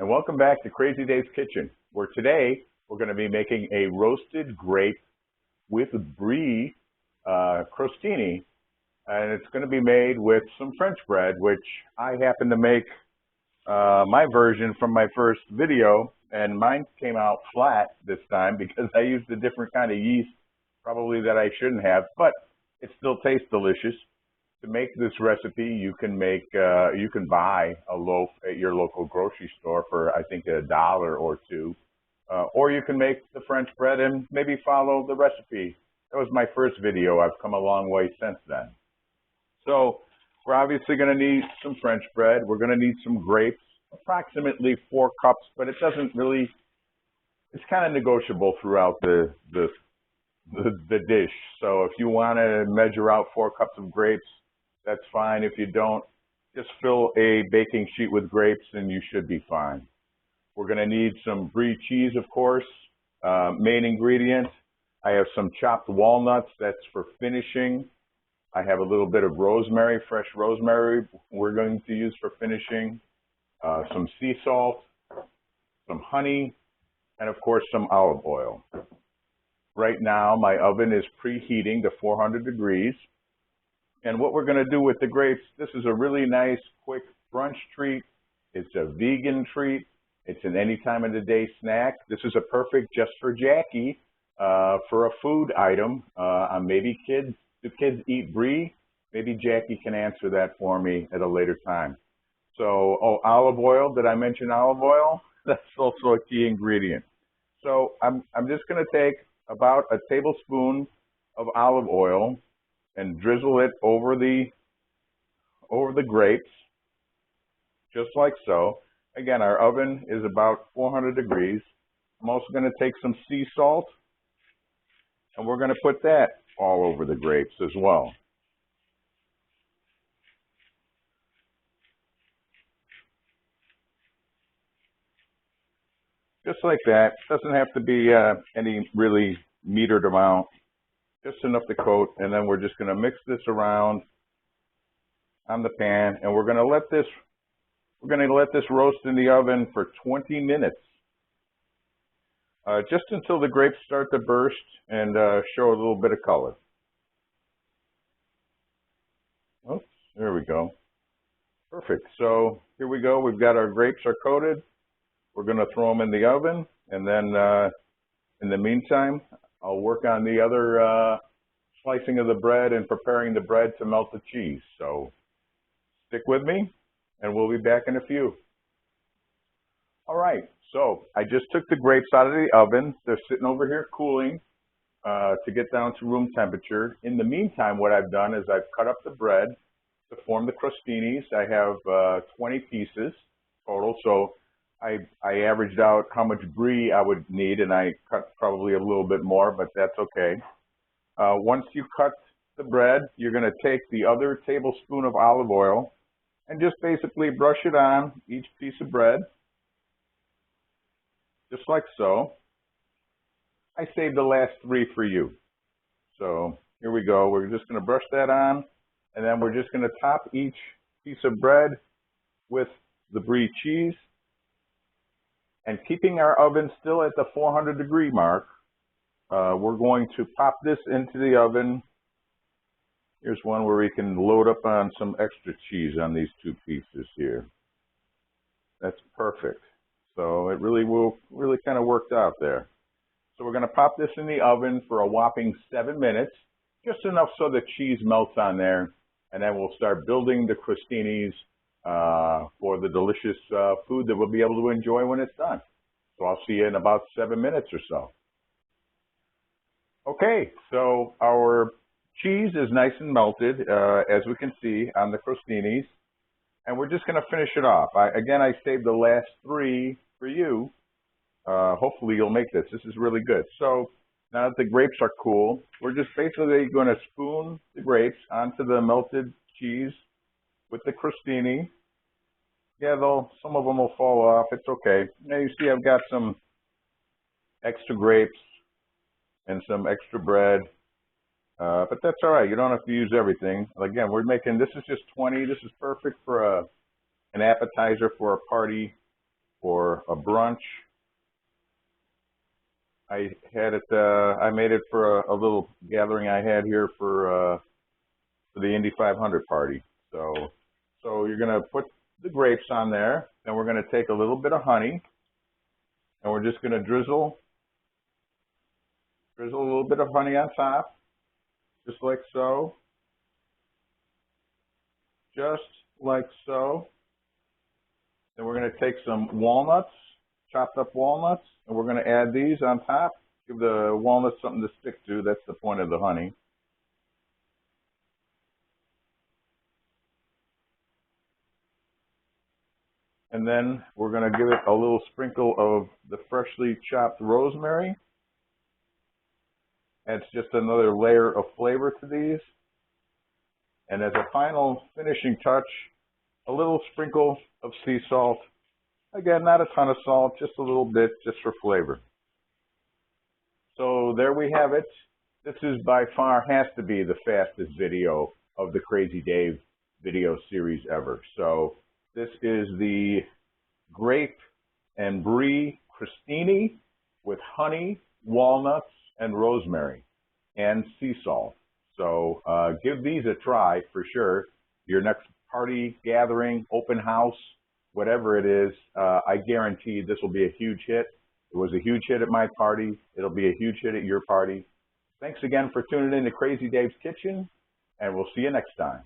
welcome back to Crazy Dave's Kitchen, where today we're going to be making a roasted grape with Brie Crostini, and it's going to be made with some French bread, which I happen to make my version from my first video, and mine came out flat this time because I used a different kind of yeast, probably that I shouldn't have, but it still tastes delicious. To make this recipe, you can buy a loaf at your local grocery store for I think $1 or $2, or you can make the French bread and maybe follow the recipe. That was my first video. I've come a long way since then. So we're obviously going to need some French bread. We're going to need some grapes, approximately 4 cups, but it doesn't really. It's kind of negotiable throughout the dish. So if you want to measure out 4 cups of grapes, that's fine. If you don't, just fill a baking sheet with grapes and you should be fine. We're going to need some Brie cheese, of course. Main ingredient, I have some chopped walnuts. That's for finishing. I have a little bit of rosemary, fresh rosemary we're going to use for finishing. Some sea salt, some honey, and of course some olive oil. Right now, my oven is preheating to 400 degrees. And what we're going to do with the grapes, this is a really nice, quick brunch treat. It's a vegan treat. It's an any time of the day snack. This is a perfect just for Jackie for a food item. Maybe kids, do kids eat Brie? Maybe Jackie can answer that for me at a later time. So, olive oil. Did I mention olive oil? That's also a key ingredient. So I'm just going to take about a tablespoon of olive oil and drizzle it over the grapes, just like so. Again, our oven is about 400 degrees. I'm also going to take some sea salt, and we're going to put that all over the grapes as well. Just like that. Doesn't have to be any really metered amount. Just enough to coat, and then we're just going to mix this around on the pan, and we're going to let this roast in the oven for 20 minutes, just until the grapes start to burst and show a little bit of color. Oops, there we go. Perfect. So here we go. We've got our grapes are coated. We're going to throw them in the oven, and then in the meantime, I'll work on the other slicing of the bread and preparing the bread to melt the cheese. So stick with me, and we'll be back in a few. All right, so I just took the grapes out of the oven. They're sitting over here cooling to get down to room temperature. In the meantime, what I've done is I've cut up the bread to form the crostinis. I have 20 pieces total, so I averaged out how much Brie I would need, and I cut probably a little bit more, but that's okay. Once you cut the bread, you're going to take the other tablespoon of olive oil and just basically brush it on each piece of bread, just like so. I saved the last 3 for you. So here we go. We're just going to brush that on, and then we're just going to top each piece of bread with the Brie cheese. And keeping our oven still at the 400 degree mark, we're going to pop this into the oven. Here's one where we can load up on some extra cheese on these 2 pieces here. That's perfect. So it really kind of worked out there. So we're going to pop this in the oven for a whopping 7 minutes, just enough so the cheese melts on there, and then we'll start building the crostinis for the delicious food that we'll be able to enjoy when it's done. So I'll see you in about 7 minutes or so. Okay, so our cheese is nice and melted, as we can see on the crostinis, and we're just going to finish it off. Again, I saved the last 3 for you. Hopefully you'll make this. This is really good. So now that the grapes are cool, we're just basically going to spoon the grapes onto the melted cheese with the crostini. Yeah, some of them will fall off. It's okay. Now you see I've got some extra grapes and some extra bread, but that's all right. You don't have to use everything. Again, this is just 20. This is perfect for an appetizer for a party. for a brunch. I had it. I made it for a little gathering I had here for the Indy 500 party. So you're gonna put the grapes on there, and we're gonna take a little bit of honey, and we're just gonna drizzle a little bit of honey on top, just like so, just like so. Then we're gonna take some walnuts, chopped up walnuts, and we're gonna add these on top. Give the walnuts something to stick to. That's the point of the honey. And then we're going to give it a little sprinkle of the freshly chopped rosemary. Adds just another layer of flavor to these. And as a final finishing touch, a little sprinkle of sea salt. Again, not a ton of salt, just a little bit, just for flavor. So there we have it. This is by far has to be the fastest video of the Crazy Dave video series ever. So this is the Grape and Brie Crostini with honey, walnuts, and rosemary, and sea salt. So give these a try for sure. Your next party, gathering, open house, whatever it is, I guarantee this will be a huge hit. It was a huge hit at my party. It'll be a huge hit at your party. Thanks again for tuning in to Crazy Dave's Kitchen, and we'll see you next time.